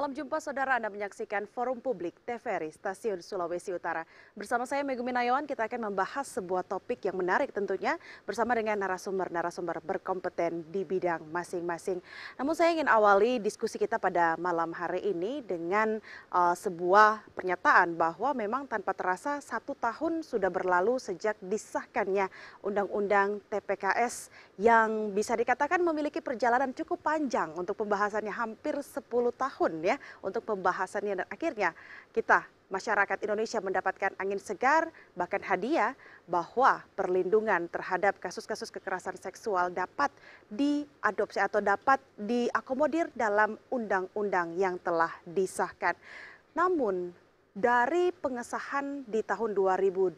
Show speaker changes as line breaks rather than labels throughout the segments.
Salam jumpa saudara, Anda menyaksikan Forum Publik TVRI Stasiun Sulawesi Utara. Bersama saya Megumi Nayawan, kita akan membahas sebuah topik yang menarik tentunya bersama dengan narasumber-narasumber berkompeten di bidang masing-masing. Namun saya ingin awali diskusi kita pada malam hari ini dengan sebuah pernyataan bahwa memang tanpa terasa 1 tahun sudah berlalu sejak disahkannya Undang-Undang TPKS yang bisa dikatakan memiliki perjalanan cukup panjang untuk pembahasannya hampir 10 tahun ya untuk pembahasannya, dan akhirnya kita masyarakat Indonesia mendapatkan angin segar bahkan hadiah bahwa perlindungan terhadap kasus-kasus kekerasan seksual dapat diadopsi atau dapat diakomodir dalam undang-undang yang telah disahkan. Namun dari pengesahan di tahun 2022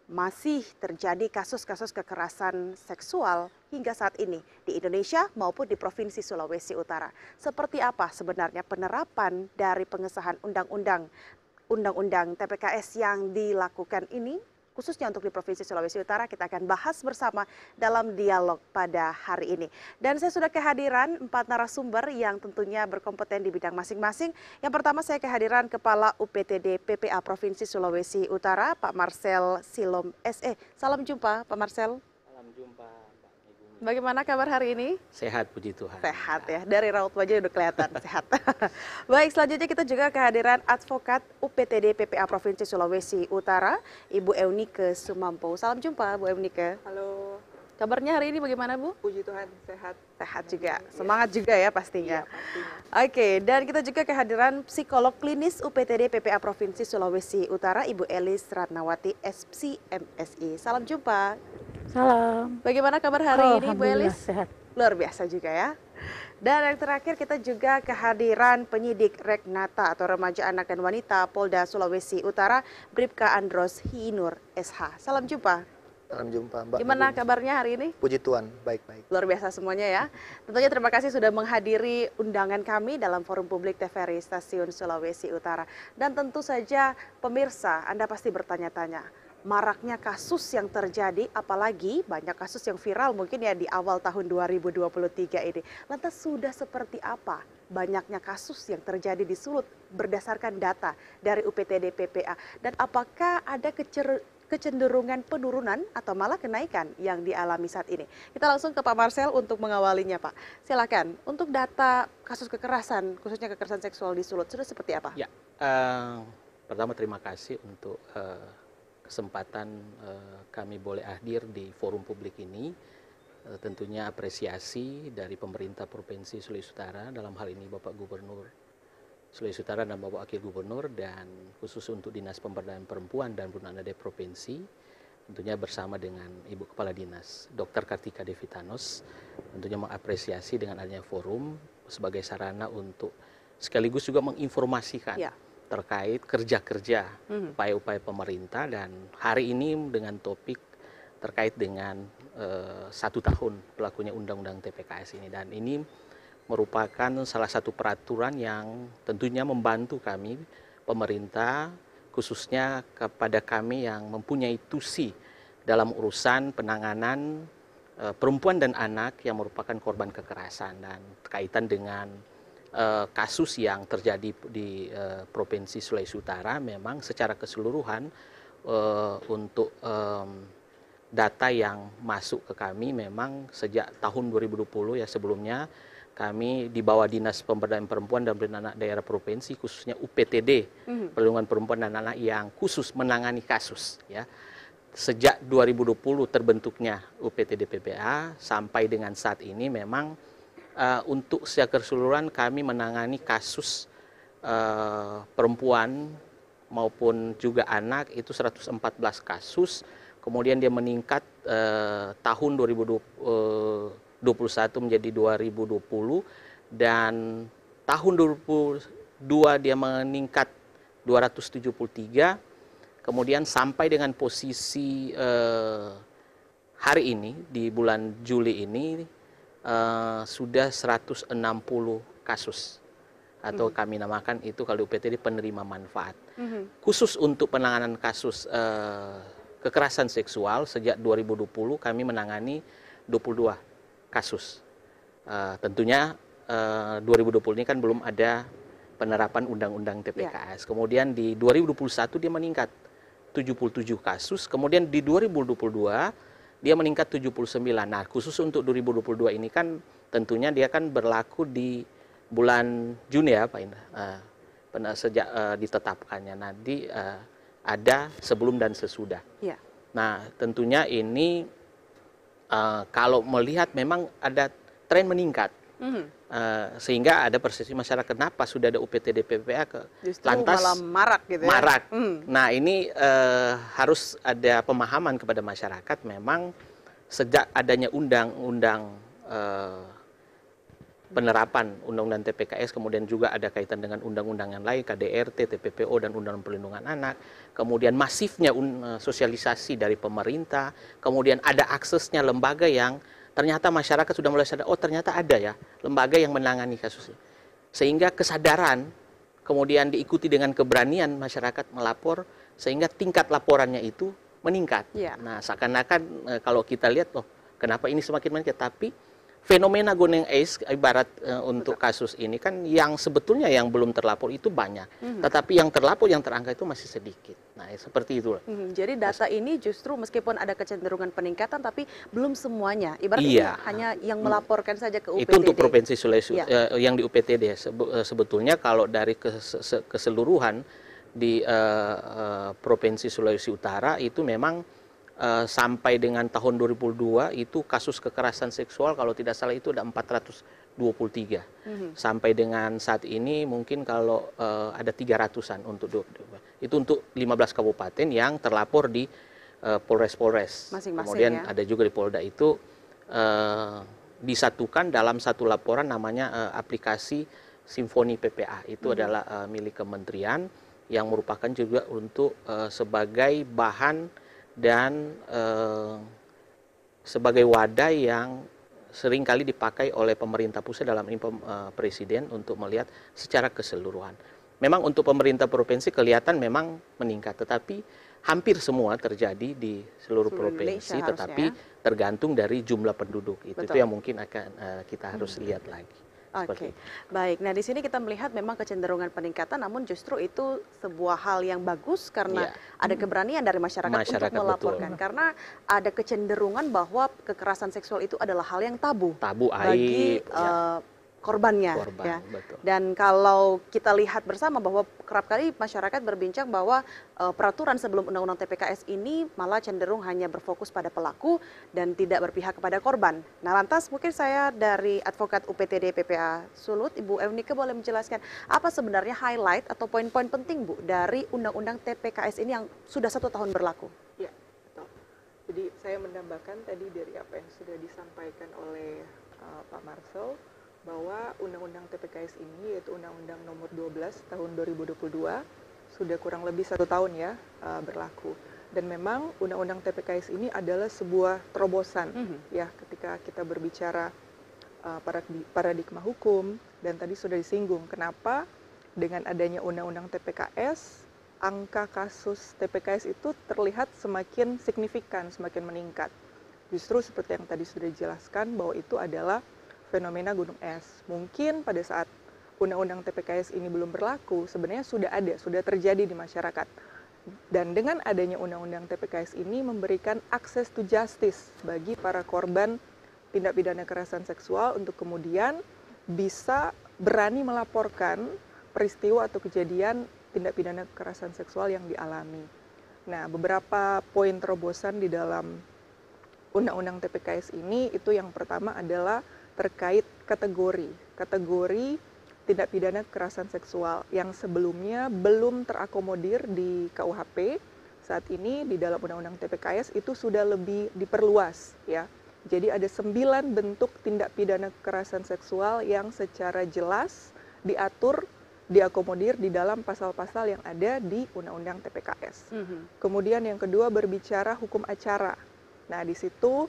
masih terjadi kasus-kasus kekerasan seksual hingga saat ini di Indonesia maupun di Provinsi Sulawesi Utara. Seperti apa sebenarnya penerapan dari pengesahan Undang-Undang TPKS yang dilakukan ini, khususnya untuk di Provinsi Sulawesi Utara? Kita akan bahas bersama dalam dialog pada hari ini. Dan saya sudah kehadiran 4 narasumber yang tentunya berkompeten di bidang masing-masing. Yang pertama saya kehadiran Kepala UPTD PPA Provinsi Sulawesi Utara, Pak Marcel Silom SE. Salam jumpa Pak Marcel.
Salam jumpa Mbak Megumi.
Bagaimana kabar hari ini?
Sehat puji Tuhan.
Sehat ya, dari raut wajah udah kelihatan sehat. Baik, selanjutnya kita juga kehadiran advokat UPTD PPA Provinsi Sulawesi Utara, Ibu Eunike Sumampo. Salam jumpa Bu Eunike.
Halo.
Kabarnya hari ini bagaimana Bu?
Puji Tuhan, sehat.
Sehat juga, semangat juga ya pastinya.
Iya, pastinya.
Oke, dan kita juga kehadiran psikolog klinis UPTD PPA Provinsi Sulawesi Utara, Ibu Elis Ratnawati, SPSI MSI. Salam jumpa.
Salam.
Bagaimana kabar hari ini Bu
Alhamdulillah
Elis?
sehat.
Luar biasa juga ya. Dan yang terakhir kita juga kehadiran penyidik Reknata atau Remaja Anak dan Wanita Polda Sulawesi Utara, Bribka Andros Hiinur SH. Salam jumpa.
Salam jumpa Mbak.
Gimana
Megumi.
kabarnya hari ini?
Puji Tuhan, baik-baik.
Luar biasa semuanya ya. Tentunya terima kasih sudah menghadiri undangan kami dalam Forum Publik TVRI Stasiun Sulawesi Utara. Dan tentu saja pemirsa, Anda pasti bertanya-tanya, maraknya kasus yang terjadi, apalagi banyak kasus yang viral mungkin ya di awal tahun 2023 ini. Lantas sudah seperti apa banyaknya kasus yang terjadi di Sulut berdasarkan data dari UPTD PPA? Dan apakah ada kecenderungan penurunan atau malah kenaikan yang dialami saat ini? Kita langsung ke Pak Marcel untuk mengawalinya Pak. Silakan, untuk data kasus kekerasan, khususnya kekerasan seksual di Sulut, sudah seperti apa?
Ya, pertama terima kasih untuk kesempatan kami boleh hadir di forum publik ini. Tentunya apresiasi dari pemerintah Provinsi Sulawesi Utara, dalam hal ini Bapak Gubernur Sulawesi Utara dan Bapak Wakil Gubernur, dan khusus untuk Dinas Pemberdayaan Perempuan dan Perlindungan Anak Provinsi, tentunya bersama dengan Ibu Kepala Dinas Dr. Kartika Devitanos, tentunya mengapresiasi dengan adanya forum sebagai sarana untuk sekaligus juga menginformasikan terkait kerja-kerja upaya-upaya pemerintah, dan hari ini dengan topik terkait dengan 1 tahun berlakunya Undang-Undang TPKS ini, dan ini merupakan salah satu peraturan yang tentunya membantu kami pemerintah, khususnya kepada kami yang mempunyai tusi dalam urusan penanganan perempuan dan anak yang merupakan korban kekerasan, dan kaitan dengan kasus yang terjadi di Provinsi Sulawesi Utara. Memang secara keseluruhan untuk data yang masuk ke kami memang sejak tahun 2020 ya, sebelumnya kami di bawah Dinas Pemberdayaan Perempuan dan Perlindungan Anak Daerah Provinsi, khususnya UPTD Perlindungan Perempuan dan Anak yang khusus menangani kasus ya. Sejak 2020 terbentuknya UPTD PPA sampai dengan saat ini memang untuk secara keseluruhan kami menangani kasus perempuan maupun juga anak itu 114 kasus. Kemudian dia meningkat tahun 2021 menjadi 2020, dan tahun 2022 dia meningkat 273. Kemudian sampai dengan posisi hari ini di bulan Juli ini sudah 160 kasus, atau kami namakan itu kalau UPTD penerima manfaat. Khusus untuk penanganan kasus kekerasan seksual sejak 2020 kami menangani 22 kasus. Tentunya 2020 ini kan belum ada penerapan undang-undang TPKS. Kemudian di 2021 dia meningkat 77 kasus, kemudian di 2022 dia meningkat 79. Nah, khusus untuk 2022 ini kan tentunya dia kan berlaku di bulan Juni ya Pak Indah. Sejak ditetapkannya. Nanti ada sebelum dan sesudah.
Ya.
Nah, tentunya ini kalau melihat memang ada tren meningkat. Sehingga ada persepsi masyarakat kenapa sudah ada UPTD PPA
Justru
lantas
malah marak gitu ya.
Marak. Nah, ini harus ada pemahaman kepada masyarakat memang sejak adanya undang-undang penerapan undang-undang TPKS, kemudian juga ada kaitan dengan undang-undang yang lain, KDRT, TPPO, dan undang-undang perlindungan anak, kemudian masifnya sosialisasi dari pemerintah, kemudian ada aksesnya lembaga yang ternyata masyarakat sudah mulai sadar, oh ternyata ada ya lembaga yang menangani kasus ini. Sehingga kesadaran, kemudian diikuti dengan keberanian masyarakat melapor, sehingga tingkat laporannya itu meningkat.
Ya.
Nah, seakan-akan kalau kita lihat, oh kenapa ini semakin meningkat, tapi fenomena gunung es ibarat untuk kasus ini kan yang sebetulnya yang belum terlapor itu banyak, tetapi yang terlapor, yang terangkat itu masih sedikit. Nah, seperti itu.
Jadi data ini justru meskipun ada kecenderungan peningkatan, tapi belum semuanya. Ibarat
Iya.
ini hanya yang melaporkan saja ke UPTD.
Itu untuk Provinsi Sulawesi
Ya.
yang di UPTD. Sebetulnya kalau dari keseluruhan di Provinsi Sulawesi Utara itu memang sampai dengan tahun 2002 itu kasus kekerasan seksual kalau tidak salah itu ada 423. Sampai dengan saat ini mungkin kalau ada 300-an untuk itu untuk 15 kabupaten yang terlapor di Polres-Polres.
Masing-masing,
Kemudian
ya.
ada juga di Polda itu disatukan dalam satu laporan namanya aplikasi Simfoni PPA. Itu adalah milik kementerian yang merupakan juga untuk sebagai bahan dan sebagai wadah yang seringkali dipakai oleh pemerintah pusat dalam ini presiden untuk melihat secara keseluruhan. Memang untuk pemerintah provinsi kelihatan memang meningkat, tetapi hampir semua terjadi di seluruh provinsi,
Indonesia
tetapi
harusnya.
tergantung dari jumlah penduduk. Itu
Betul.
yang mungkin akan kita harus lihat lagi.
Oke, baik. Nah, di sini kita melihat memang kecenderungan peningkatan, namun justru itu sebuah hal yang bagus karena ada keberanian dari masyarakat untuk melaporkan.
Betul.
Karena ada kecenderungan bahwa kekerasan seksual itu adalah hal yang tabu,
Tabu,
bagi
aib, ya.
korbannya.
Korban,
Ya.
betul.
Dan kalau kita lihat bersama bahwa kerap kali masyarakat berbincang bahwa peraturan sebelum Undang-Undang TPKS ini malah cenderung hanya berfokus pada pelaku dan tidak berpihak kepada korban. Nah, lantas mungkin saya dari advokat UPTD PPA Sulut, Ibu Eunike boleh menjelaskan apa sebenarnya highlight atau poin-poin penting, Bu, dari Undang-Undang TPKS ini yang sudah 1 tahun berlaku?
Ya, betul. Jadi saya menambahkan tadi dari apa yang sudah disampaikan oleh Pak Marcel, bahwa Undang-Undang TPKS ini yaitu Undang-Undang Nomor 12 Tahun 2022 sudah kurang lebih 1 tahun ya berlaku. Dan memang Undang-Undang TPKS ini adalah sebuah terobosan ya ketika kita berbicara paradigma hukum, dan tadi sudah disinggung kenapa dengan adanya Undang-Undang TPKS angka kasus TPKS itu terlihat semakin signifikan, semakin meningkat. Justru seperti yang tadi sudah dijelaskan bahwa itu adalah fenomena gunung es. Mungkin pada saat Undang-Undang TPKS ini belum berlaku, sebenarnya sudah terjadi di masyarakat. Dan dengan adanya Undang-Undang TPKS ini memberikan access to justice bagi para korban tindak pidana kekerasan seksual untuk kemudian bisa berani melaporkan peristiwa atau kejadian tindak pidana kekerasan seksual yang dialami. Nah, beberapa poin terobosan di dalam Undang-Undang TPKS ini, itu yang pertama adalah terkait kategori tindak pidana kekerasan seksual yang sebelumnya belum terakomodir di KUHP. Saat ini di dalam Undang-Undang TPKS itu sudah lebih diperluas ya. Jadi ada 9 bentuk tindak pidana kekerasan seksual yang secara jelas diatur, diakomodir di dalam pasal-pasal yang ada di Undang-Undang TPKS. Kemudian yang kedua berbicara hukum acara. Nah, di situ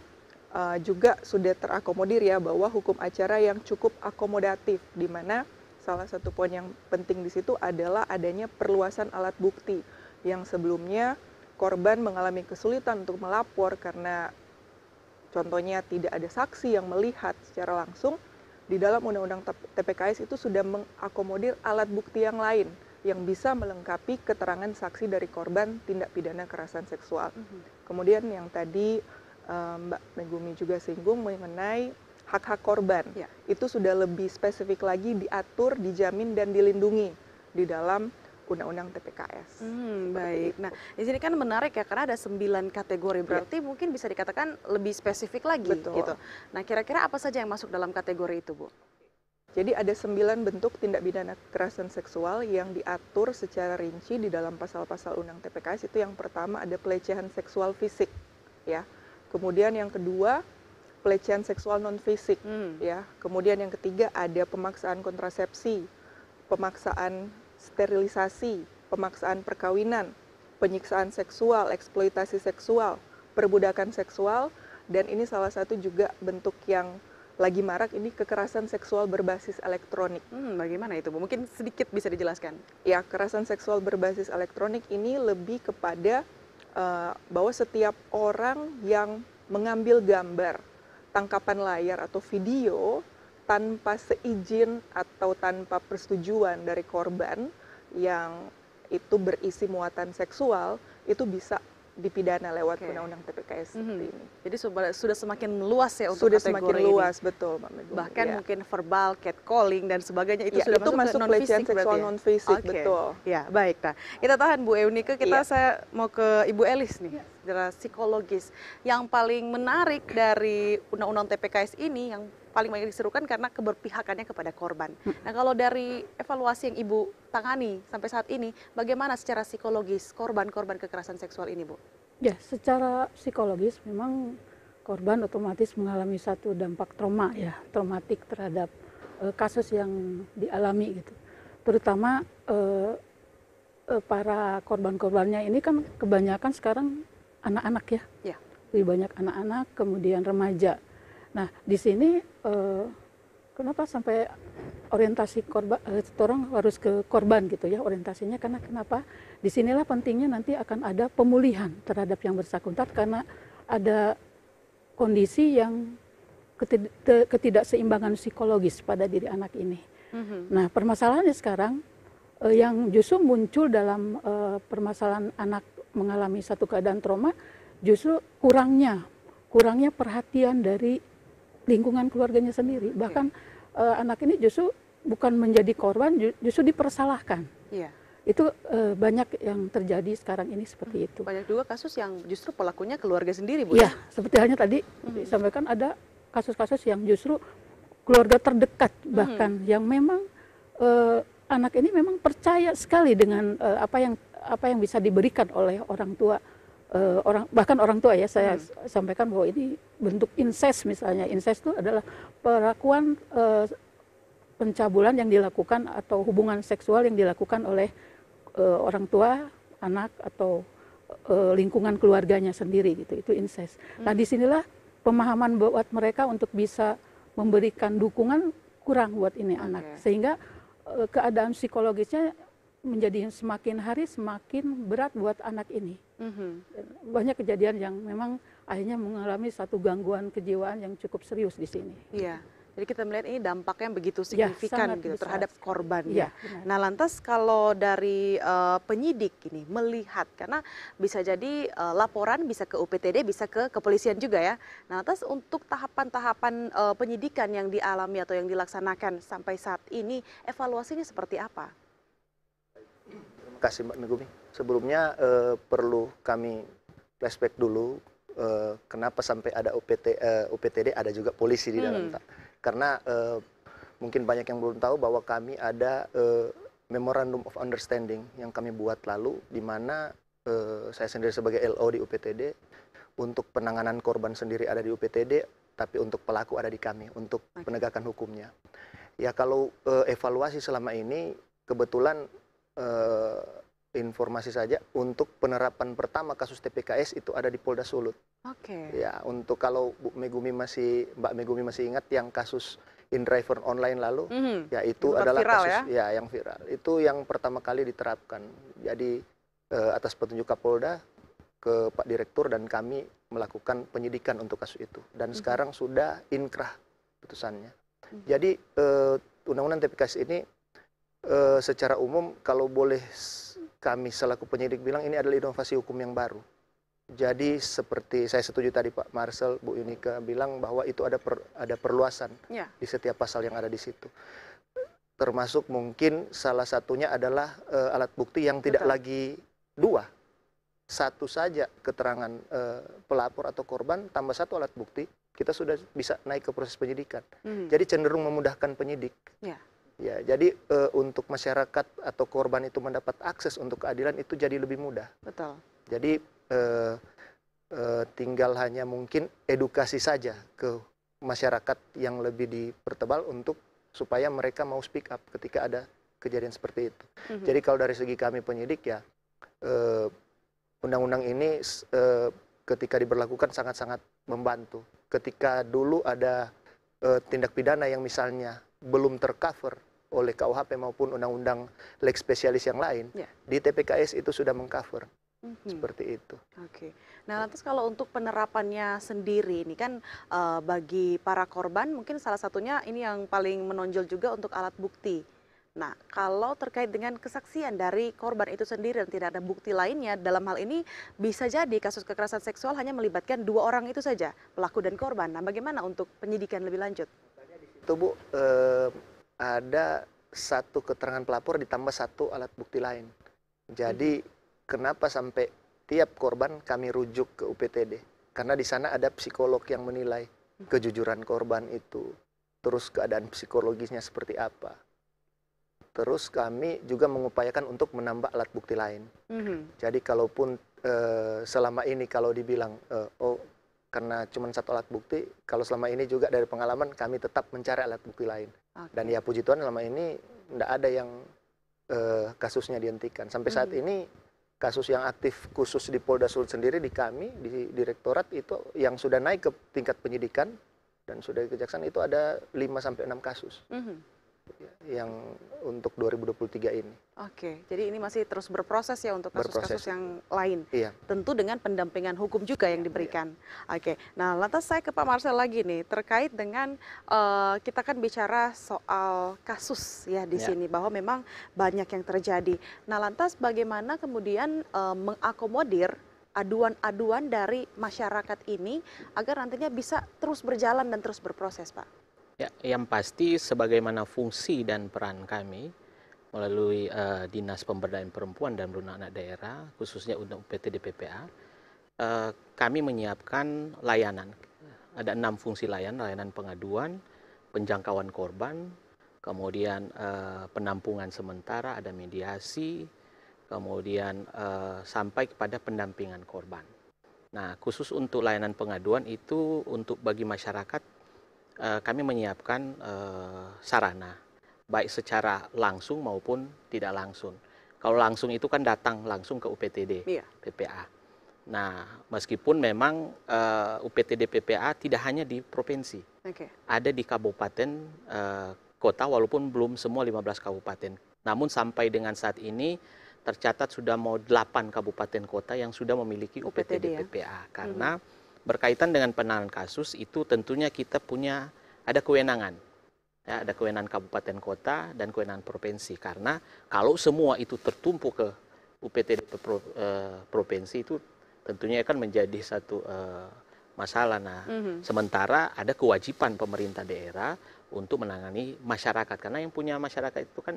juga sudah terakomodir ya bahwa hukum acara yang cukup akomodatif, di mana salah satu poin yang penting di situ adalah adanya perluasan alat bukti yang sebelumnya korban mengalami kesulitan untuk melapor karena contohnya tidak ada saksi yang melihat secara langsung. di dalam Undang-Undang TPKS itu sudah mengakomodir alat bukti yang lain yang bisa melengkapi keterangan saksi dari korban tindak pidana kekerasan seksual. Kemudian yang tadi Mbak Megumi juga singgung mengenai hak-hak korban.
Ya.
Itu sudah lebih spesifik lagi diatur, dijamin, dan dilindungi di dalam Undang-Undang TPKS.
Baik. Nah, di sini kan menarik ya, karena ada 9 kategori, berarti mungkin bisa dikatakan lebih spesifik lagi.
Betul.
Gitu. Nah, kira-kira apa saja yang masuk dalam kategori itu, Bu?
Jadi ada 9 bentuk tindak pidana kekerasan seksual yang diatur secara rinci di dalam pasal-pasal Undang TPKS. Itu yang pertama ada pelecehan seksual fisik, ya. Kemudian yang kedua pelecehan seksual non fisik, ya. Kemudian yang ketiga ada pemaksaan kontrasepsi, pemaksaan sterilisasi, pemaksaan perkawinan, penyiksaan seksual, eksploitasi seksual, perbudakan seksual, dan ini salah satu juga bentuk yang lagi marak ini kekerasan seksual berbasis elektronik.
Bagaimana itu, Bu? Mungkin sedikit bisa dijelaskan.
Ya, kekerasan seksual berbasis elektronik ini lebih kepada bahwa setiap orang yang mengambil gambar, tangkapan layar atau video tanpa seizin atau tanpa persetujuan dari korban yang itu berisi muatan seksual, itu bisa dipidana lewat Undang-Undang TPKS seperti ini.
Jadi sudah semakin luas ya untuk
Sudah
kategori
semakin
ini.
luas, betul, Mbak Megumi.
Bahkan
Ya.
mungkin verbal, catcalling dan sebagainya itu
Ya,
sudah
itu masuk
ke
pelecehan
non-fisik
seksual
berarti ya?
non-fisik,
Oke.
betul.
Ya, baik. Nah, kita tahan Bu Eunike, saya mau ke Ibu Elis nih, secara psikologis. Yang paling menarik dari Undang-Undang TPKS ini, yang paling banyak diserukan karena keberpihakannya kepada korban. Nah, kalau dari evaluasi yang Ibu tangani sampai saat ini, bagaimana secara psikologis korban-korban kekerasan seksual ini, Bu?
Ya, secara psikologis memang korban otomatis mengalami satu dampak trauma ya, traumatik terhadap kasus yang dialami gitu. Terutama para korban-korbannya ini kan kebanyakan sekarang anak-anak ya.
Ya.
Lebih banyak anak-anak, kemudian remaja. Nah, di sini kenapa sampai orientasi korban, orang harus ke korban gitu ya orientasinya, karena kenapa? Disinilah pentingnya nanti akan ada pemulihan terhadap yang bersangkutan karena ada kondisi yang ketidakseimbangan psikologis pada diri anak ini. Nah, permasalahannya sekarang yang justru muncul dalam permasalahan anak mengalami satu keadaan trauma, justru kurangnya perhatian dari lingkungan keluarganya sendiri. Bahkan anak ini justru bukan menjadi korban, justru dipersalahkan.
Iya.
Itu banyak yang terjadi sekarang ini seperti itu.
Banyak juga kasus yang justru pelakunya keluarga sendiri, Bu.
Iya, seperti halnya tadi disampaikan ada kasus-kasus yang justru keluarga terdekat bahkan yang memang anak ini memang percaya sekali dengan apa yang bisa diberikan oleh orang tua. Bahkan orang tua ya, saya sampaikan bahwa ini bentuk incest misalnya. Incest itu adalah perlakuan pencabulan yang dilakukan atau hubungan seksual yang dilakukan oleh orang tua, anak atau lingkungan keluarganya sendiri gitu. Itu incest. Nah, disinilah pemahaman buat mereka untuk bisa memberikan dukungan kurang buat ini anak, sehingga keadaan psikologisnya menjadi semakin hari semakin berat buat anak ini. Banyak kejadian yang memang akhirnya mengalami satu gangguan kejiwaan yang cukup serius di sini.
Iya. Jadi kita melihat ini dampaknya begitu signifikan gitu terhadap korban ya. Nah, lantas kalau dari penyidik ini melihat, karena bisa jadi laporan bisa ke UPTD, bisa ke kepolisian juga ya. Nah, lantas untuk tahapan-tahapan penyidikan yang dialami atau yang dilaksanakan sampai saat ini, evaluasinya seperti apa?
Terima kasih Mbak Megumi. Sebelumnya perlu kami flashback dulu kenapa sampai ada UPTD, ada juga polisi di dalam. Karena mungkin banyak yang belum tahu bahwa kami ada Memorandum of Understanding yang kami buat lalu, di mana saya sendiri sebagai LO di UPTD, untuk penanganan korban sendiri ada di UPTD, tapi untuk pelaku ada di kami, untuk penegakan hukumnya. Ya, kalau evaluasi selama ini, kebetulan informasi saja, untuk penerapan pertama kasus TPKS itu ada di Polda Sulut. Ya, untuk kalau Mbak Megumi masih ingat yang kasus InDriver online lalu, ya itu adalah kasus yang viral. Itu yang pertama kali diterapkan. Jadi atas petunjuk Kapolda ke Pak Direktur dan kami melakukan penyidikan untuk kasus itu. Dan sekarang sudah inkrah putusannya. Jadi undang-undang TPKS ini secara umum kalau boleh kami selaku penyidik bilang ini adalah inovasi hukum yang baru. Jadi seperti saya setuju tadi Pak Marcel, Bu Yunika bilang bahwa itu ada perluasan di setiap pasal yang ada di situ. Termasuk mungkin salah satunya adalah alat bukti yang tidak lagi dua. Satu saja keterangan pelapor atau korban tambah satu alat bukti, kita sudah bisa naik ke proses penyidikan. Jadi cenderung memudahkan penyidik. Ya, jadi untuk masyarakat atau korban itu mendapat akses untuk keadilan itu jadi lebih mudah.
Betul.
Jadi tinggal hanya mungkin edukasi saja ke masyarakat yang lebih dipertebal untuk supaya mereka mau speak up ketika ada kejadian seperti itu. Jadi kalau dari segi kami penyidik ya, undang-undang ini ketika diberlakukan sangat-sangat membantu. Ketika dulu ada tindak pidana yang misalnya belum tercover oleh KUHP maupun undang-undang leg spesialis yang lain, di TPKS itu sudah mengcover. Seperti itu.
Oke. Nah, lantas kalau untuk penerapannya sendiri, ini kan bagi para korban mungkin salah satunya ini yang paling menonjol juga untuk alat bukti. Nah, kalau terkait dengan kesaksian dari korban itu sendiri dan tidak ada bukti lainnya, dalam hal ini bisa jadi kasus kekerasan seksual hanya melibatkan 2 orang itu saja, pelaku dan korban. Nah, bagaimana untuk penyidikan lebih lanjut?
Itu Bu, ada satu keterangan pelapor ditambah satu alat bukti lain. Jadi kenapa sampai tiap korban kami rujuk ke UPTD? Karena di sana ada psikolog yang menilai kejujuran korban itu, terus keadaan psikologisnya seperti apa. Terus kami juga mengupayakan untuk menambah alat bukti lain. Jadi kalaupun selama ini kalau dibilang, karena cuma satu alat bukti, kalau selama ini juga dari pengalaman kami tetap mencari alat bukti lain. Dan ya puji Tuhan selama ini tidak ada yang kasusnya dihentikan. Sampai saat ini kasus yang aktif khusus di Polda Sulut sendiri di kami, di direktorat itu yang sudah naik ke tingkat penyidikan dan sudah di kejaksaan itu ada 5-6 kasus. Yang untuk 2023 ini.
Oke, jadi ini masih terus berproses ya untuk kasus-kasus yang lain.
Iya.
Tentu dengan pendampingan hukum juga yang diberikan. Oke, nah lantas saya ke Pak Marcel lagi nih, terkait dengan kita kan bicara soal kasus ya di sini, bahwa memang banyak yang terjadi. Nah lantas bagaimana kemudian mengakomodir aduan-aduan dari masyarakat ini agar nantinya bisa terus berjalan dan terus berproses, Pak?
Ya, yang pasti sebagaimana fungsi dan peran kami melalui Dinas Pemberdayaan Perempuan dan Perlindungan Anak Daerah, khususnya untuk UPTD PPA, kami menyiapkan layanan. Ada 6 fungsi layanan pengaduan, penjangkauan korban, kemudian penampungan sementara, ada mediasi, kemudian sampai kepada pendampingan korban. Nah, khusus untuk layanan pengaduan itu untuk bagi masyarakat, kami menyiapkan sarana, baik secara langsung maupun tidak langsung. Kalau langsung itu kan datang langsung ke UPTD PPA. Nah, meskipun memang UPTD PPA tidak hanya di provinsi, ada di kabupaten, kota, walaupun belum semua 15 kabupaten. Namun sampai dengan saat ini tercatat sudah mau 8 kabupaten kota yang sudah memiliki UPTD PPA. Karena berkaitan dengan penanganan kasus itu tentunya kita punya ada kewenangan. Ya, ada kewenangan kabupaten kota dan kewenangan provinsi. Karena kalau semua itu tertumpuk ke UPTD provinsi itu tentunya akan menjadi satu masalah. Nah, sementara ada kewajiban pemerintah daerah untuk menangani masyarakat. Karena yang punya masyarakat itu kan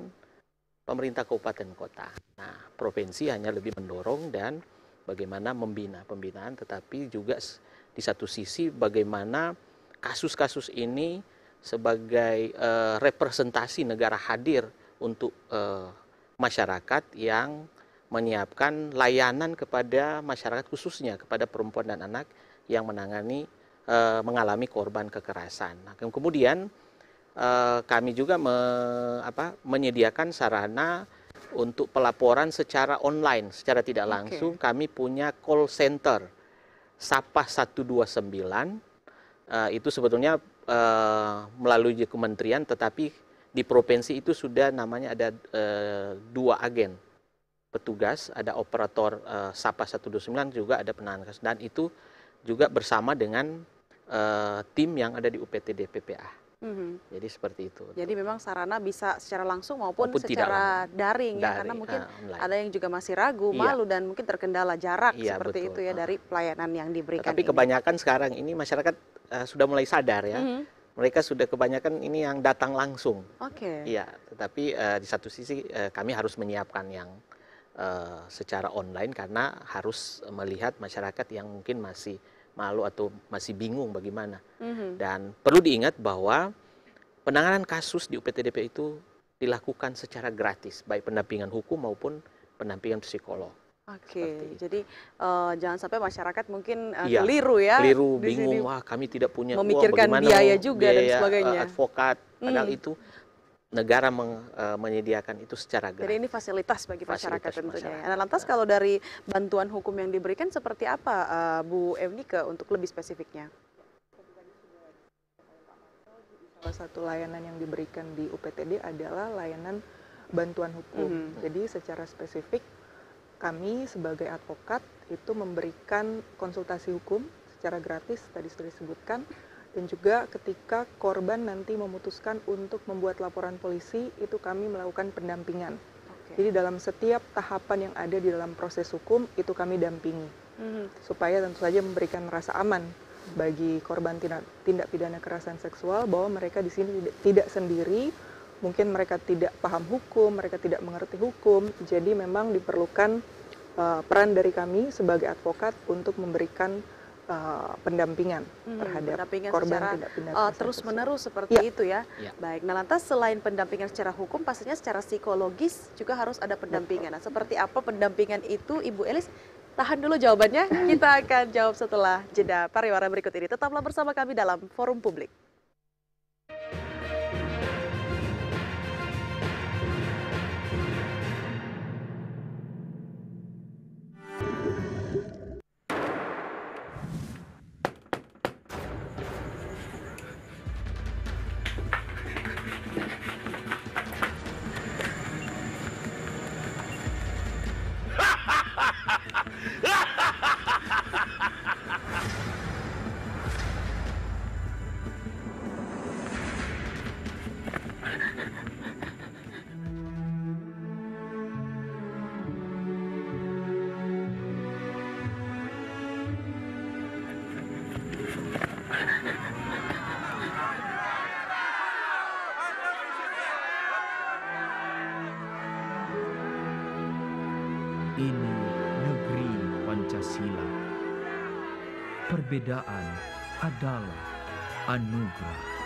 pemerintah kabupaten kota. Nah, provinsi hanya lebih mendorong dan bagaimana membina pembinaan, tetapi juga di satu sisi bagaimana kasus-kasus ini sebagai representasi negara hadir untuk masyarakat yang menyiapkan layanan kepada masyarakat, khususnya kepada perempuan dan anak yang mengalami korban kekerasan. Nah, kemudian kami juga menyediakan sarana untuk pelaporan secara online, secara tidak langsung. Kami punya call center Sapa 129, itu sebetulnya melalui kementerian, tetapi di provinsi itu sudah namanya ada 2 agen petugas, ada operator Sapa 129, juga ada penanganan kasus, dan itu juga bersama dengan tim yang ada di UPTD PPA. Jadi seperti itu.
Jadi memang sarana bisa secara langsung maupun
Maupun tidak
secara daring ya, karena
Daring,
mungkin
online.
ada yang juga masih ragu,
Iya.
malu dan mungkin terkendala jarak
Iya,
seperti
betul.
itu ya dari pelayanan yang diberikan
Tapi
ini.
kebanyakan sekarang ini masyarakat sudah mulai sadar ya. Mereka sudah kebanyakan ini yang datang langsung.
Oke.
Iya, tetapi di satu sisi kami harus menyiapkan yang secara online karena harus melihat masyarakat yang mungkin masih malu atau masih bingung bagaimana. Dan perlu diingat bahwa penanganan kasus di UPTDP itu dilakukan secara gratis, baik pendampingan hukum maupun pendampingan psikolog.
Oke, jadi jangan sampai masyarakat mungkin
Iya,
keliru ya.
Keliru,
di sini.
bingung, wah kami tidak punya uang,
Memikirkan
bagaimana
biaya
mau
juga dan sebagainya.
advokat, padahal itu negara menyediakan itu secara
Jadi
gratis.
ini fasilitas bagi masyarakat
Fasilitas
tentunya.
masyarakat.
Nah, lantas kalau dari bantuan hukum yang diberikan seperti apa Bu Ewnike untuk lebih spesifiknya?
Salah satu layanan yang diberikan di UPTD adalah layanan bantuan hukum. Jadi secara spesifik kami sebagai advokat itu memberikan konsultasi hukum secara gratis, tadi sudah disebutkan, dan juga ketika korban nanti memutuskan untuk membuat laporan polisi, itu kami melakukan pendampingan. Jadi dalam setiap tahapan yang ada di dalam proses hukum, itu kami dampingi. Supaya tentu saja memberikan rasa aman bagi korban tindak pidana kekerasan seksual, bahwa mereka di sini tidak sendiri, mungkin mereka tidak paham hukum, mereka tidak mengerti hukum, jadi memang diperlukan peran dari kami sebagai advokat untuk memberikan pendampingan terhadap
pendampingan
korban
secara
tindak pidana kekerasan
terus-menerus
seksual.
seperti
Ya.
itu ya.
Ya.
Baik, nah lantas selain pendampingan secara hukum, pastinya secara psikologis juga harus ada pendampingan. Nah, seperti apa pendampingan itu, Ibu Elis? Tahan dulu jawabannya, kita akan jawab setelah jeda pariwara berikut ini. Tetaplah bersama kami dalam Forum Publik.
Ini negeri Pancasila. Perbedaan adalah anugerah.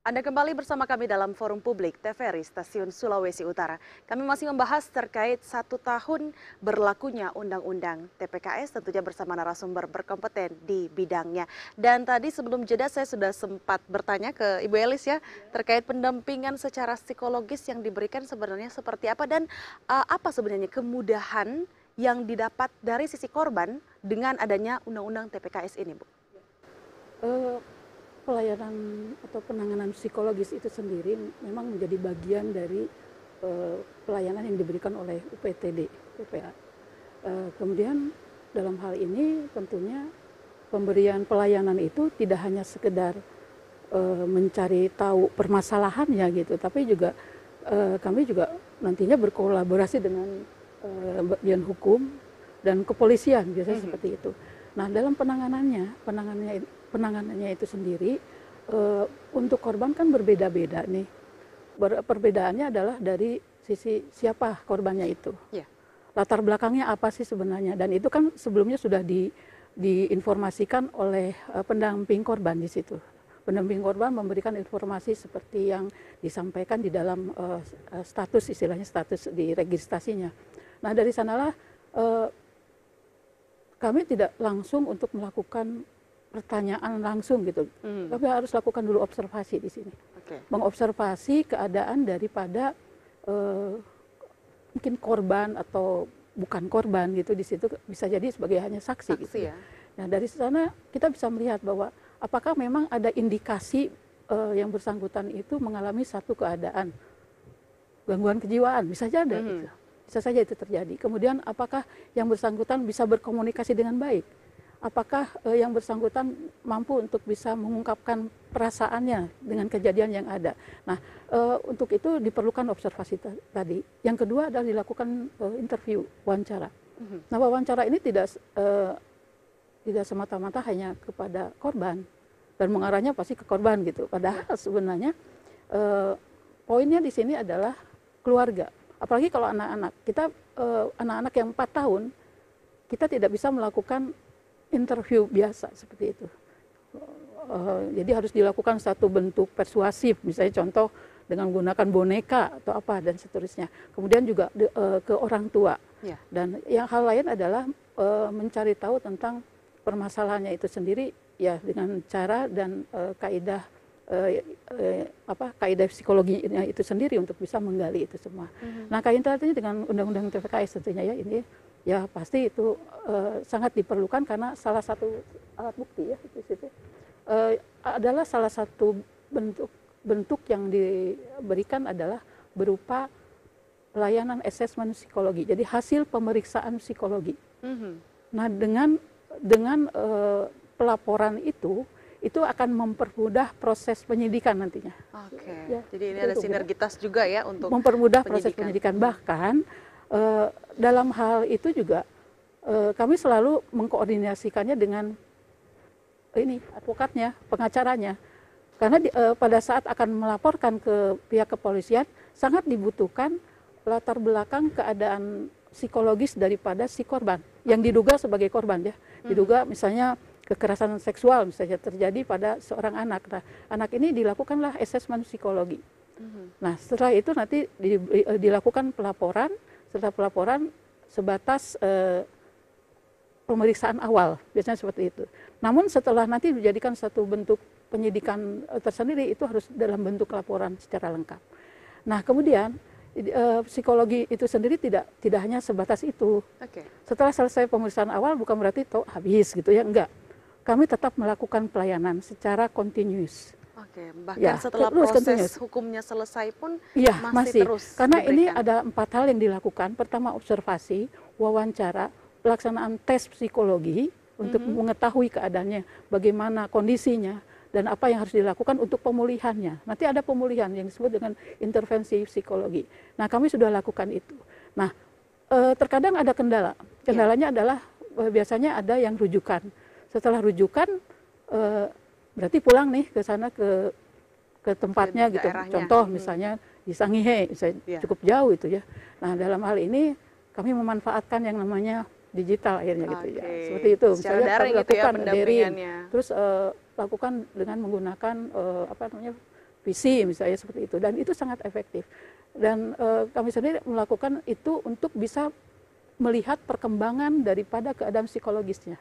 Anda kembali bersama kami dalam Forum Publik TVRI Stasiun Sulawesi Utara. Kami masih membahas terkait 1 tahun berlakunya Undang-Undang TPKS, tentunya bersama narasumber berkompeten di bidangnya. Dan tadi sebelum jeda saya sudah sempat bertanya ke Ibu Elis ya, terkait pendampingan secara psikologis yang diberikan sebenarnya seperti apa, dan apa sebenarnya kemudahan yang didapat dari sisi korban dengan adanya Undang-Undang TPKS ini, Bu?
Pelayanan atau penanganan psikologis itu sendiri memang menjadi bagian dari pelayanan yang diberikan oleh UPTD, PPA. Kemudian dalam hal ini tentunya pemberian pelayanan itu tidak hanya sekedar mencari tahu permasalahannya gitu, tapi juga kami juga nantinya berkolaborasi dengan bagian hukum dan kepolisian, biasanya seperti itu. Nah, dalam penanganannya itu sendiri untuk korban kan berbeda-beda nih. Perbedaannya adalah dari sisi siapa korbannya itu.
Ya.
Latar belakangnya apa sih sebenarnya, dan itu kan sebelumnya sudah diinformasikan oleh pendamping korban di situ. Pendamping korban memberikan informasi seperti yang disampaikan di dalam status, istilahnya status di registrasinya. Nah, dari sanalah kami tidak langsung untuk melakukan pertanyaan langsung gitu, tapi harus lakukan dulu observasi di sini. Mengobservasi keadaan daripada mungkin korban atau bukan korban gitu, di situ bisa jadi sebagai hanya saksi gitu.
Ya.
Nah, dari sana kita bisa melihat bahwa apakah memang ada indikasi yang bersangkutan itu mengalami satu keadaan gangguan kejiwaan, bisa saja gitu. Bisa saja itu terjadi. Kemudian apakah yang bersangkutan bisa berkomunikasi dengan baik? Apakah yang bersangkutan mampu untuk bisa mengungkapkan perasaannya dengan kejadian yang ada? Nah, untuk itu diperlukan observasi tadi. Yang kedua adalah dilakukan interview, wawancara. Nah, wawancara ini tidak semata-mata hanya kepada korban dan mengarahnya pasti ke korban gitu. Padahal sebenarnya poinnya di sini adalah keluarga. Apalagi kalau anak-anak. Kita anak-anak yang 4 tahun, kita tidak bisa melakukan interview biasa seperti itu. Jadi harus dilakukan satu bentuk persuasif, misalnya contoh dengan menggunakan boneka atau apa dan seterusnya. Kemudian juga ke orang tua. Ya. Dan yang hal lain adalah mencari tahu tentang permasalahannya itu sendiri ya dengan cara dan kaidah kaidah psikologinya itu sendiri untuk bisa menggali itu semua. Nah, kaitannya dengan undang-undang TPKS tentunya ya ini ya pasti itu sangat diperlukan karena salah satu alat bukti ya di situ adalah salah satu bentuk yang diberikan adalah berupa layanan asesmen psikologi. Jadi hasil pemeriksaan psikologi. Nah, dengan pelaporan itu akan mempermudah proses penyidikan nantinya.
Oke.
Ya,
jadi ini ada sinergitas juga ya untuk
mempermudah proses penyidikan. Bahkan dalam hal itu juga kami selalu mengkoordinasikannya dengan advokatnya, pengacaranya. Karena pada saat akan melaporkan ke pihak kepolisian sangat dibutuhkan latar belakang keadaan psikologis daripada si korban yang diduga sebagai korban ya. Diduga misalnya kekerasan seksual misalnya terjadi pada seorang anak. Nah, anak ini dilakukanlah asesmen psikologi. Nah, setelah itu nanti dilakukan pelaporan. Setelah pelaporan sebatas pemeriksaan awal, biasanya seperti itu. Namun setelah nanti dijadikan satu bentuk penyidikan tersendiri, itu harus dalam bentuk laporan secara lengkap. Nah, kemudian psikologi itu sendiri tidak hanya sebatas itu. Setelah selesai pemeriksaan awal bukan berarti habis gitu ya, enggak. Kami tetap melakukan pelayanan secara kontinus.
Bahkan setelah proses hukumnya selesai pun masih terus
karena
diberikan.
Ini ada 4 hal yang dilakukan. Pertama observasi, wawancara, pelaksanaan tes psikologi untuk mengetahui keadaannya, bagaimana kondisinya, dan apa yang harus dilakukan untuk pemulihannya. Nanti ada pemulihan yang disebut dengan intervensi psikologi. Nah, kami sudah lakukan itu. Nah, terkadang ada kendala. Kendalanya adalah biasanya ada yang rujukan. Setelah rujukan, berarti pulang nih ke sana ke tempatnya gitu. Contoh misalnya di Sangihe, cukup jauh itu ya. Nah, dalam hal ini kami memanfaatkan yang namanya digital akhirnya gitu ya. Seperti itu. Misalnya kami lakukan daring, terus lakukan dengan menggunakan PC misalnya seperti itu. Dan itu sangat efektif. Dan kami sendiri melakukan itu untuk bisa melihat perkembangan daripada keadaan psikologisnya.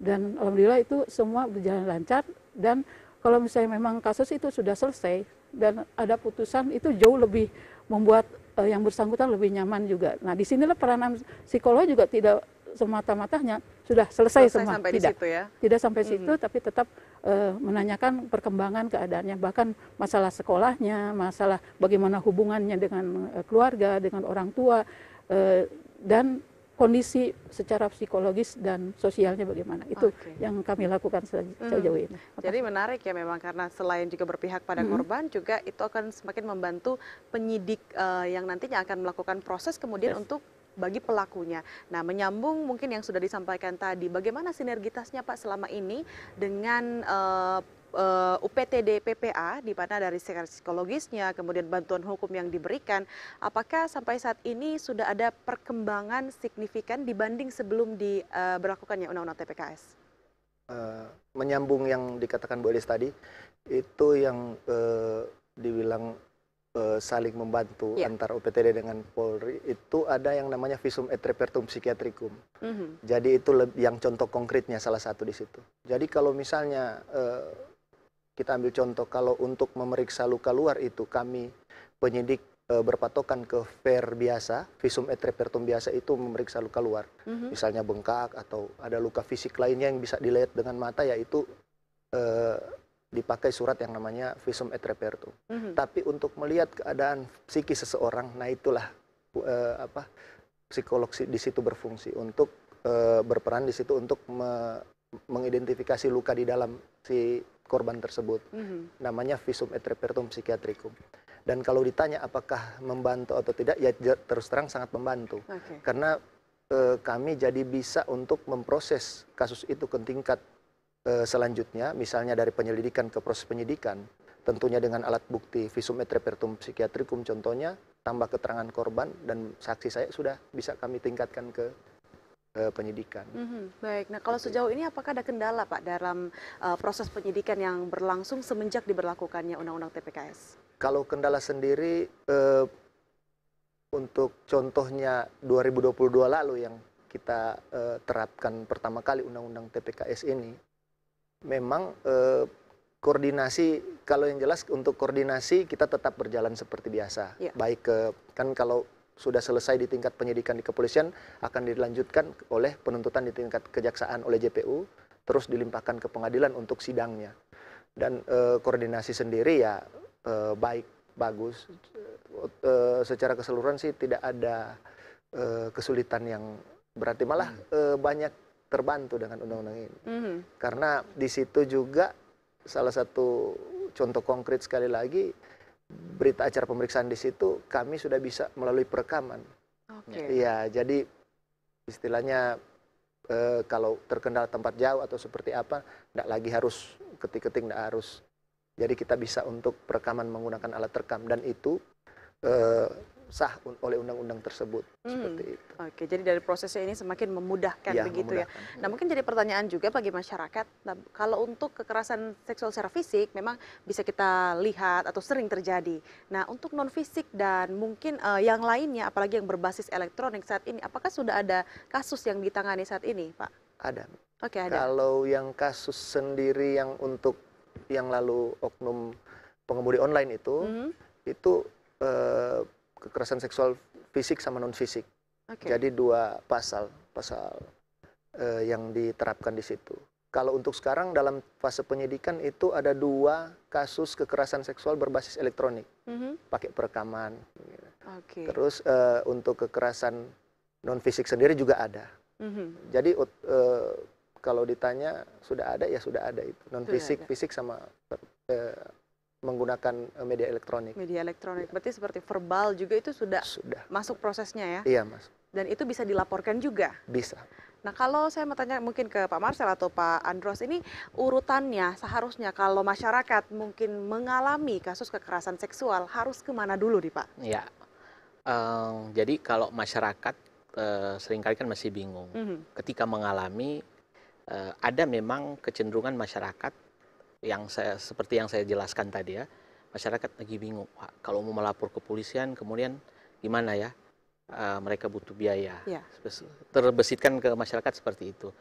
Dan alhamdulillah itu semua berjalan lancar. Dan kalau misalnya memang kasus itu sudah selesai dan ada putusan, itu jauh lebih membuat yang bersangkutan lebih nyaman juga. Nah, disinilah peranan psikolog juga tidak semata-matanya sudah selesai semua.
Sampai
tidak,
di situ ya?
Tidak sampai situ, tapi tetap menanyakan perkembangan keadaannya, bahkan masalah sekolahnya, masalah bagaimana hubungannya dengan keluarga, dengan orang tua, dan kondisi secara psikologis dan sosialnya bagaimana. Itu yang kami lakukan sejauh ini.
Jadi menarik ya memang, karena selain juga berpihak pada korban, juga itu akan semakin membantu penyidik yang nantinya akan melakukan proses kemudian untuk bagi pelakunya. Nah, menyambung mungkin yang sudah disampaikan tadi, bagaimana sinergitasnya Pak selama ini dengan UPTD PPA, di mana dari psikologisnya, kemudian bantuan hukum yang diberikan, apakah sampai saat ini sudah ada perkembangan signifikan dibanding sebelum diberlakukannya Undang-Undang TPKS?
Menyambung yang dikatakan Bu Elis tadi, itu yang dibilang saling membantu antara UPTD dengan Polri, itu ada yang namanya visum et repertum psikiatrikum. Jadi itu yang contoh konkretnya salah satu di situ. Jadi kalau misalnya kita ambil contoh, kalau untuk memeriksa luka luar itu kami penyidik berpatokan ke VER biasa, visum et repertum biasa itu memeriksa luka luar. Misalnya bengkak atau ada luka fisik lainnya yang bisa dilihat dengan mata, yaitu eh, dipakai surat yang namanya visum et repertum. Tapi untuk melihat keadaan psikis seseorang, nah itulah psikolog di situ berfungsi untuk berperan di situ untuk mengidentifikasi luka di dalam si korban tersebut. Namanya visum et repertum psikiatrikum. Dan kalau ditanya apakah membantu atau tidak, ya terus terang sangat membantu. Karena kami jadi bisa untuk memproses kasus itu ke tingkat selanjutnya, misalnya dari penyelidikan ke proses penyidikan, tentunya dengan alat bukti visum et repertum psikiatrikum contohnya, tambah keterangan korban dan saksi saya sudah bisa kami tingkatkan ke penyidikan.
Baik, nah kalau sejauh ini apakah ada kendala Pak dalam proses penyidikan yang berlangsung semenjak diberlakukannya Undang-Undang TPKS?
Kalau kendala sendiri, untuk contohnya 2022 lalu yang kita terapkan pertama kali Undang-Undang TPKS ini, memang koordinasi, kalau yang jelas untuk koordinasi kita tetap berjalan seperti biasa. Baik kan kalau sudah selesai di tingkat penyidikan di kepolisian, akan dilanjutkan oleh penuntutan di tingkat kejaksaan oleh JPU, terus dilimpahkan ke pengadilan untuk sidangnya. Dan koordinasi sendiri ya baik, bagus. Secara keseluruhan sih tidak ada kesulitan yang berarti, malah banyak terbantu dengan undang-undang ini. Karena di situ juga salah satu contoh konkret sekali lagi, berita acara pemeriksaan di situ kami sudah bisa melalui perekaman. Ya, jadi istilahnya kalau terkendala tempat jauh atau seperti apa, tidak lagi harus ketik-ketik, tidak harus. Jadi kita bisa untuk perekaman menggunakan alat rekam, dan itu sah oleh undang-undang tersebut. Seperti itu.
Oke, jadi dari prosesnya ini semakin memudahkan begitu ya. Nah, mungkin jadi pertanyaan juga bagi masyarakat, nah, kalau untuk kekerasan seksual secara fisik memang bisa kita lihat atau sering terjadi. Nah, untuk non fisik dan mungkin yang lainnya, apalagi yang berbasis elektronik saat ini, apakah sudah ada kasus yang ditangani saat ini, Pak?
Ada.
Oke, ada.
Kalau yang kasus sendiri yang untuk yang lalu oknum pengemudi online itu kekerasan seksual fisik sama non fisik. Jadi dua pasal yang diterapkan di situ. Kalau untuk sekarang dalam fase penyidikan itu ada 2 kasus kekerasan seksual berbasis elektronik, pakai perekaman. Terus untuk kekerasan non fisik sendiri juga ada. Jadi kalau ditanya sudah ada, ya sudah ada itu non fisik, fisik sama menggunakan media elektronik.
Media elektronik, berarti seperti verbal juga itu sudah masuk prosesnya ya?
Iya, Mas.
Dan itu bisa dilaporkan juga?
Bisa.
Nah, kalau saya mau tanya mungkin ke Pak Marcel atau Pak Andros, ini urutannya seharusnya kalau masyarakat mungkin mengalami kasus kekerasan seksual harus kemana dulu nih Pak?
Ya, jadi kalau masyarakat seringkali kan masih bingung. Ketika mengalami, ada memang kecenderungan masyarakat yang seperti yang saya jelaskan tadi ya, masyarakat lagi bingung, Pak, kalau mau melapor ke kepolisian kemudian gimana ya, mereka butuh biaya, terbesitkan ke masyarakat seperti itu.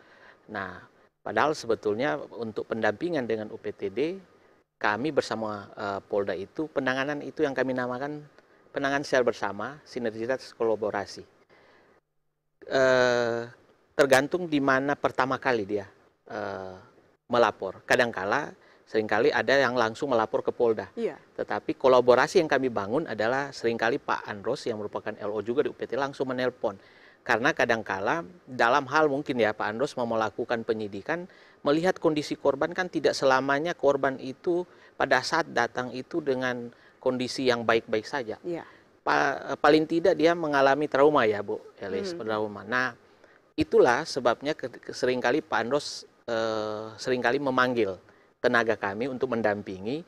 Nah, padahal sebetulnya untuk pendampingan dengan UPTD, kami bersama Polda itu, penanganan itu yang kami namakan penanganan secara bersama, sinergitas kolaborasi. Tergantung di mana pertama kali dia melapor. Kadangkala seringkali ada yang langsung melapor ke Polda. Tetapi kolaborasi yang kami bangun adalah seringkali Pak Andros yang merupakan LO juga di UPT langsung menelpon. Karena kadangkala dalam hal mungkin ya Pak Andros mau melakukan penyidikan, melihat kondisi korban kan tidak selamanya korban itu pada saat datang itu dengan kondisi yang baik-baik saja. Paling tidak dia mengalami trauma ya Bu Elis, trauma. Nah, itulah sebabnya seringkali Pak Andros seringkali memanggil tenaga kami untuk mendampingi.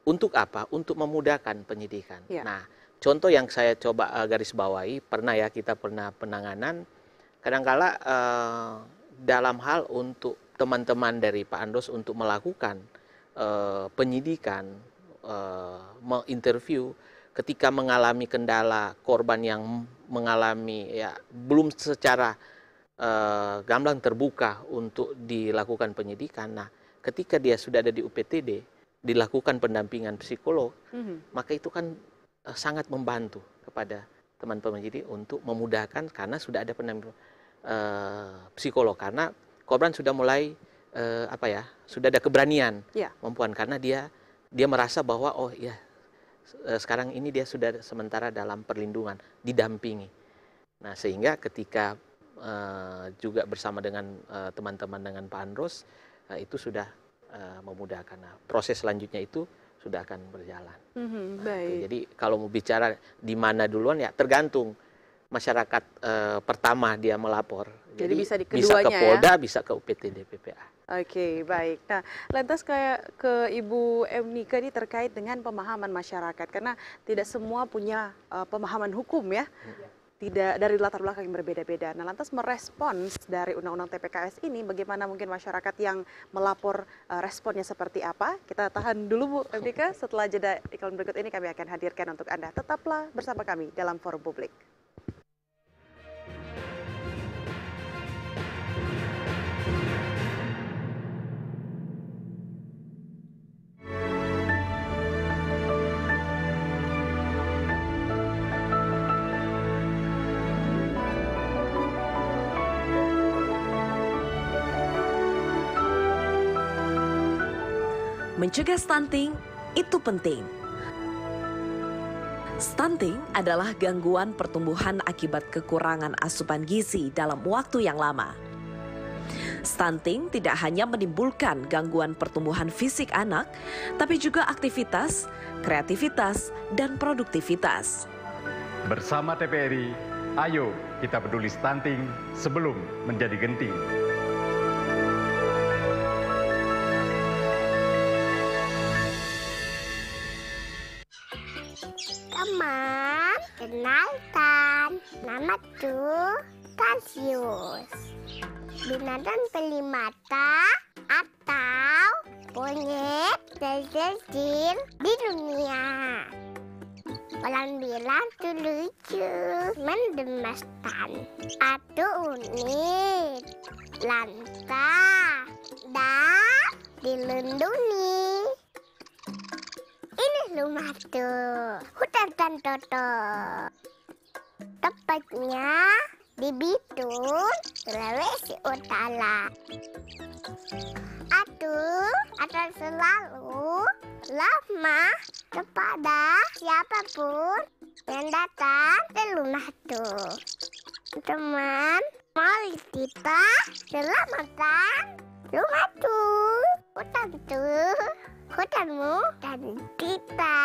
Untuk apa? Untuk memudahkan penyidikan. Nah, contoh yang saya coba garis bawahi, kita pernah penanganan, kadangkala dalam hal untuk teman-teman dari Pak Andros untuk melakukan penyidikan, menginterview, ketika mengalami kendala korban yang mengalami belum secara gamblang terbuka untuk dilakukan penyidikan. Nah, ketika dia sudah ada di UPTD, dilakukan pendampingan psikolog, maka itu kan sangat membantu kepada teman-teman penyidik untuk memudahkan karena sudah ada pendampingan psikolog. Karena korban sudah mulai sudah ada keberanian
Ya.
perempuan, karena dia merasa bahwa oh ya sekarang ini dia sudah sementara dalam perlindungan, didampingi. Nah, sehingga ketika juga bersama dengan teman-teman dengan Pak Andros itu sudah memudahkan. Nah, proses selanjutnya itu sudah akan berjalan.
Baik.
Jadi kalau mau bicara di mana duluan ya tergantung masyarakat pertama dia melapor.
Jadi bisa di
bisa ke
keduanya ya?
Polda, bisa ke UPTD PPA.
Oke, baik. Nah, lantas kayak ke Ibu Emnika ini terkait dengan pemahaman masyarakat, karena tidak semua punya pemahaman hukum ya, tidak dari latar belakang yang berbeda-beda. Nah, lantas merespons dari Undang-Undang TPKS ini, bagaimana mungkin masyarakat yang melapor responnya seperti apa? Kita tahan dulu Bu Emnika, setelah jeda iklan berikut ini kami akan hadirkan untuk Anda. Tetaplah bersama kami dalam Forum Publik.
Mencegah stunting itu penting. Stunting adalah gangguan pertumbuhan akibat kekurangan asupan gizi dalam waktu yang lama. Stunting tidak hanya menimbulkan gangguan pertumbuhan fisik anak, tapi juga aktivitas, kreativitas, dan produktivitas.
Bersama TPRI, ayo kita peduli stunting sebelum menjadi genting.
Teman, kenalkan, namaku Cassius. Binatang pelimata atau monyet terkecil di dunia. Orang bilang itu lucu, mengemaskan, atau unik, lantas, dan dilindungi. Ini rumahku, hutan Tantoto. Tepatnya di Bitung, Sulawesi Utara. Aku akan selalu ramah kepada siapapun yang datang ke rumahku. Teman, mari kita selamatkan rumahku, hutanku, hutanmu, dan kita.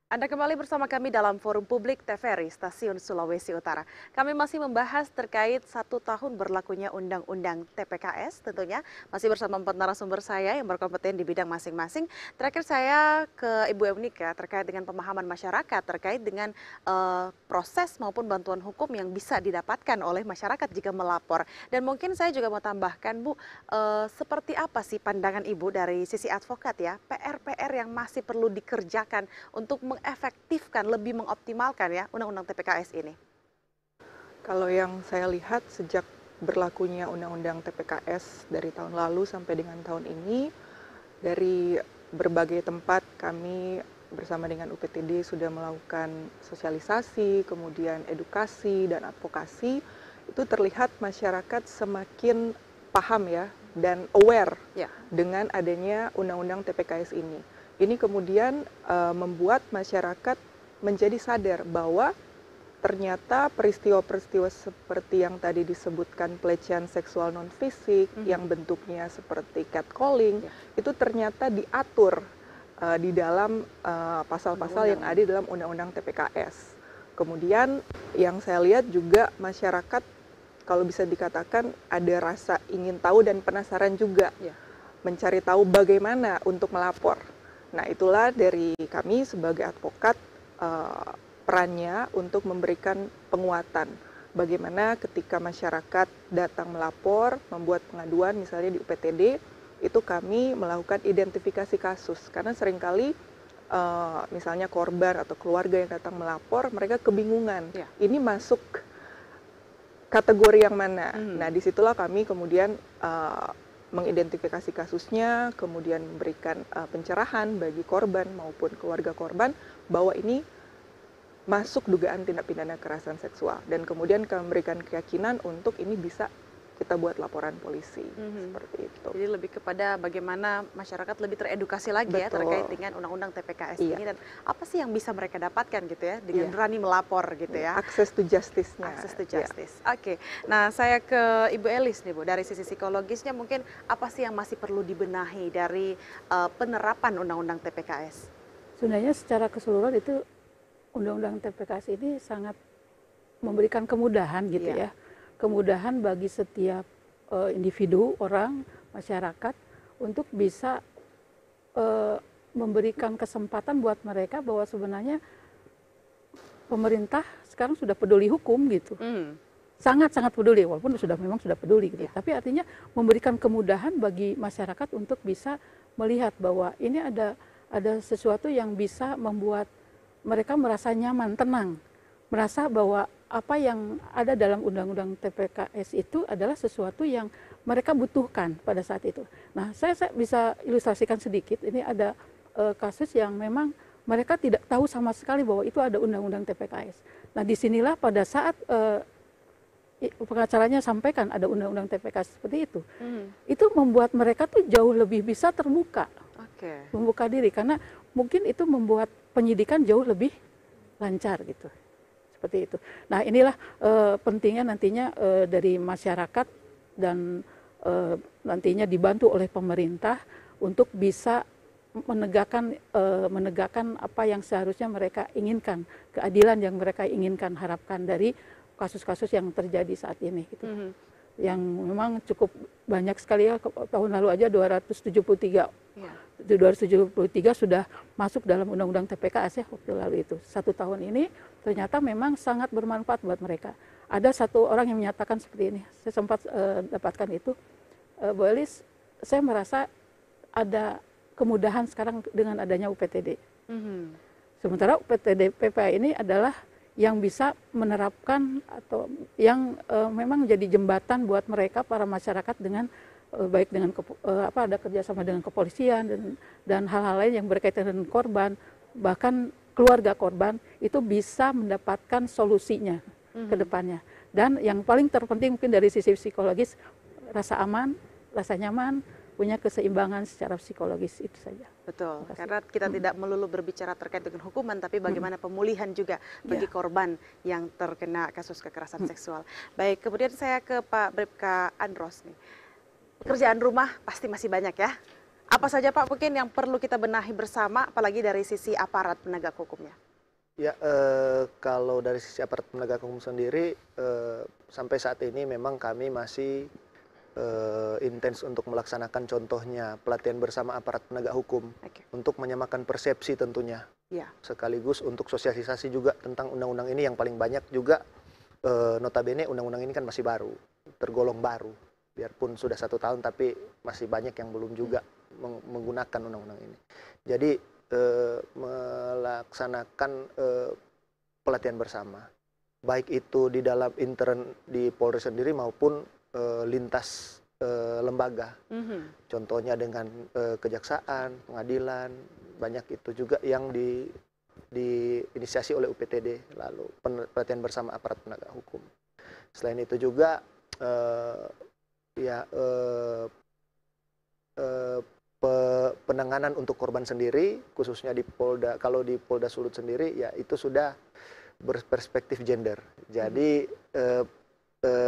Anda kembali bersama kami dalam Forum Publik TVRI Stasiun Sulawesi Utara. Kami masih membahas terkait 1 tahun berlakunya Undang-Undang TPKS tentunya. Masih bersama 4 narasumber saya yang berkompeten di bidang masing-masing. Terakhir saya ke Ibu Emnika terkait dengan pemahaman masyarakat, terkait dengan proses maupun bantuan hukum yang bisa didapatkan oleh masyarakat jika melapor. Dan mungkin saya juga mau tambahkan Bu, seperti apa sih pandangan Ibu dari sisi advokat ya, PR-PR yang masih perlu dikerjakan untuk mengefektifkan, lebih mengoptimalkan ya Undang-Undang TPKS ini?
Kalau yang saya lihat sejak berlakunya Undang-Undang TPKS dari tahun lalu sampai dengan tahun ini, dari berbagai tempat kami bersama dengan UPTD sudah melakukan sosialisasi, kemudian edukasi dan advokasi, itu terlihat masyarakat semakin paham ya dan aware dengan adanya Undang-Undang TPKS ini. Ini kemudian membuat masyarakat menjadi sadar bahwa ternyata peristiwa-peristiwa seperti yang tadi disebutkan pelecehan seksual non-fisik, yang bentuknya seperti catcalling, itu ternyata diatur di dalam pasal-pasal yang ada di dalam Undang-Undang TPKS. Kemudian yang saya lihat juga masyarakat, kalau bisa dikatakan ada rasa ingin tahu dan penasaran juga, mencari tahu bagaimana untuk melapor. Nah, itulah dari kami sebagai advokat perannya untuk memberikan penguatan. Bagaimana ketika masyarakat datang melapor, membuat pengaduan misalnya di UPTD, itu kami melakukan identifikasi kasus. Karena seringkali misalnya korban atau keluarga yang datang melapor, mereka kebingungan. Ini masuk kategori yang mana? Nah, disitulah kami kemudian mengidentifikasi kasusnya, kemudian memberikan pencerahan bagi korban maupun keluarga korban bahwa ini masuk dugaan tindak pidana kekerasan seksual, dan kemudian kami memberikan keyakinan untuk ini bisa kita buat laporan polisi, seperti itu.
Jadi lebih kepada bagaimana masyarakat lebih teredukasi lagi ya terkait dengan undang-undang TPKS ini, dan apa sih yang bisa mereka dapatkan gitu ya dengan berani melapor gitu ya.
Access to justice-nya.
Access to justice. Oke. Nah, saya ke Ibu Elis nih Bu, dari sisi psikologisnya mungkin apa sih yang masih perlu dibenahi dari penerapan undang-undang TPKS?
Sebenarnya secara keseluruhan itu undang-undang TPKS ini sangat memberikan kemudahan gitu ya. Kemudahan bagi setiap individu, orang, masyarakat untuk bisa memberikan kesempatan buat mereka bahwa sebenarnya pemerintah sekarang sudah peduli hukum gitu. Sangat-sangat peduli, walaupun memang sudah peduli gitu. Tapi artinya memberikan kemudahan bagi masyarakat untuk bisa melihat bahwa ini ada sesuatu yang bisa membuat mereka merasa nyaman, tenang, merasa bahwa apa yang ada dalam undang-undang TPKS itu adalah sesuatu yang mereka butuhkan pada saat itu. Nah, saya bisa ilustrasikan sedikit. Ini ada kasus yang memang mereka tidak tahu sama sekali bahwa itu ada undang-undang TPKS. Nah, disinilah pada saat pengacaranya sampaikan ada undang-undang TPKS seperti itu membuat mereka tuh jauh lebih bisa terbuka, membuka diri, karena mungkin itu membuat penyidikan jauh lebih lancar gitu. Seperti itu. Nah, inilah pentingnya nantinya dari masyarakat dan nantinya dibantu oleh pemerintah untuk bisa menegakkan apa yang seharusnya mereka inginkan, keadilan yang mereka inginkan, harapkan dari kasus-kasus yang terjadi saat ini gitu. Yang memang cukup banyak sekali ya, tahun lalu aja 273 sudah masuk dalam undang-undang TPKS ya waktu lalu itu. 1 tahun ini ternyata memang sangat bermanfaat buat mereka. Ada satu orang yang menyatakan seperti ini, saya sempat dapatkan itu, Bu Elis, saya merasa ada kemudahan sekarang dengan adanya UPTD. Sementara UPTD PPA ini adalah yang bisa menerapkan atau yang memang jadi jembatan buat mereka para masyarakat dengan baik dengan ada kerjasama dengan kepolisian dan hal-hal lain yang berkaitan dengan korban, bahkan keluarga korban itu bisa mendapatkan solusinya ke depannya. Dan yang paling terpenting mungkin dari sisi psikologis, rasa aman, rasa nyaman, punya keseimbangan secara psikologis, itu saja.
Betul, karena kita tidak melulu berbicara terkait dengan hukuman, tapi bagaimana pemulihan juga bagi korban yang terkena kasus kekerasan seksual. Baik, kemudian saya ke Pak Bribka Andros nih. Pekerjaan rumah pasti masih banyak ya. Apa saja Pak mungkin yang perlu kita benahi bersama, apalagi dari sisi aparat penegak hukumnya?
Ya, kalau dari sisi aparat penegak hukum sendiri, sampai saat ini memang kami masih intens untuk melaksanakan contohnya pelatihan bersama aparat penegak hukum untuk menyamakan persepsi tentunya, sekaligus untuk sosialisasi juga tentang undang-undang ini yang paling banyak juga notabene undang-undang ini kan masih baru, tergolong baru, biarpun sudah 1 tahun tapi masih banyak yang belum juga menggunakan undang-undang ini. Jadi melaksanakan pelatihan bersama, baik itu di dalam intern di Polri sendiri maupun lintas lembaga, contohnya dengan kejaksaan, pengadilan, banyak itu juga yang diinisiasi oleh UPTD, lalu pelatihan bersama aparat penegak hukum. Selain itu juga penanganan untuk korban sendiri, khususnya di Polda, kalau di Polda Sulut sendiri, ya itu sudah berperspektif gender. Jadi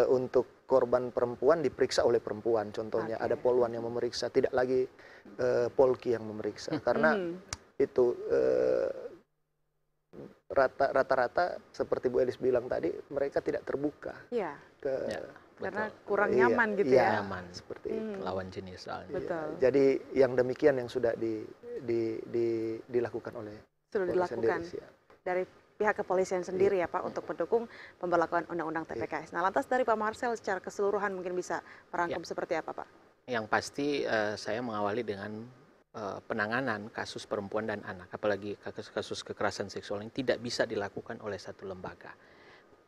untuk korban perempuan diperiksa oleh perempuan, contohnya ada poluan yang memeriksa, tidak lagi polki yang memeriksa, karena itu rata-rata seperti Bu Elis bilang tadi, mereka tidak terbuka
karena kurang nyaman gitu ya.
Nyaman seperti itu, lawan jenis soalnya.
Betul.
Jadi yang demikian yang sudah dilakukan oleh
dilakukan dari pihak kepolisian sendiri ya Pak, untuk mendukung pemberlakuan undang-undang TPKS. Nah, lantas dari Pak Marcel secara keseluruhan mungkin bisa merangkum seperti apa Pak?
Yang pasti saya mengawali dengan penanganan kasus perempuan dan anak, apalagi kasus kekerasan seksual yang tidak bisa dilakukan oleh satu lembaga.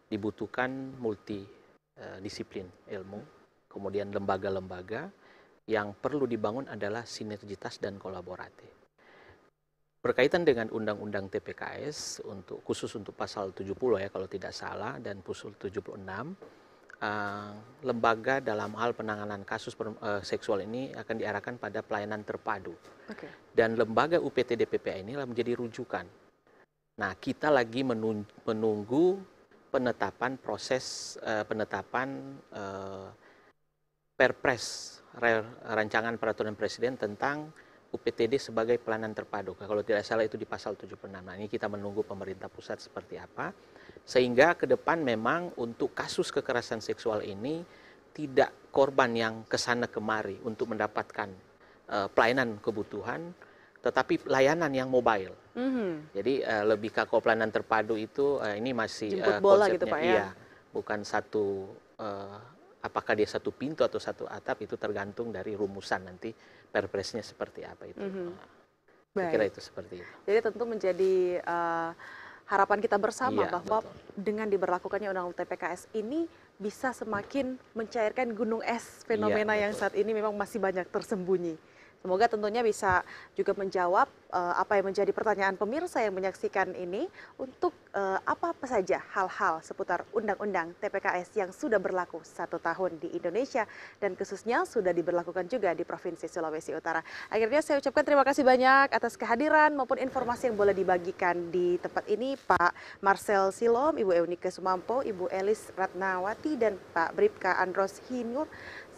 Dibutuhkan multidisiplin ilmu, kemudian lembaga-lembaga yang perlu dibangun adalah sinergitas dan kolaboratif. Berkaitan dengan Undang-Undang TPKS, khusus untuk pasal 70 ya kalau tidak salah, dan pasal 76, lembaga dalam hal penanganan kasus seksual ini akan diarahkan pada pelayanan terpadu. Dan lembaga UPTD PPA ini menjadi rujukan. Nah, kita lagi menunggu penetapan Perpres, rancangan peraturan presiden tentang UPTD sebagai pelayanan terpadu. Kalau tidak salah itu di pasal 76. Nah, ini kita menunggu pemerintah pusat seperti apa. Sehingga ke depan memang untuk kasus kekerasan seksual ini tidak korban yang kesana kemari untuk mendapatkan pelayanan kebutuhan, tetapi layanan yang mobile. Jadi lebih ke pelayanan terpadu itu ini masih
jemput bola
konsepnya,
gitu Pak ya?
Iya, bukan satu apakah dia satu pintu atau satu atap, itu tergantung dari rumusan nanti perpresnya seperti apa itu. Saya kira itu seperti itu.
Jadi tentu menjadi harapan kita bersama bahwa
betul.
dengan diberlakukannya Undang-Undang TPKS ini bisa semakin mencairkan gunung es fenomena yang saat ini memang masih banyak tersembunyi. Semoga tentunya bisa juga menjawab apa yang menjadi pertanyaan pemirsa yang menyaksikan ini untuk apa-apa saja hal-hal seputar Undang-Undang TPKS yang sudah berlaku 1 tahun di Indonesia dan khususnya sudah diberlakukan juga di Provinsi Sulawesi Utara. Akhirnya saya ucapkan terima kasih banyak atas kehadiran maupun informasi yang boleh dibagikan di tempat ini Pak Marcel Silom, Ibu Eunike Sumampo, Ibu Elis Ratnawati dan Pak Bribka Andros Hinur.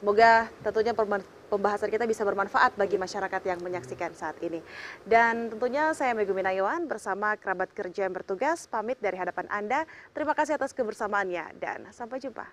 Semoga tentunya pembahasan kita bisa bermanfaat bagi masyarakat yang menyaksikan saat ini. Dan tentunya saya Megumi Nayawan bersama kerabat kerja yang bertugas pamit dari hadapan Anda. Terima kasih atas kebersamaannya dan sampai jumpa.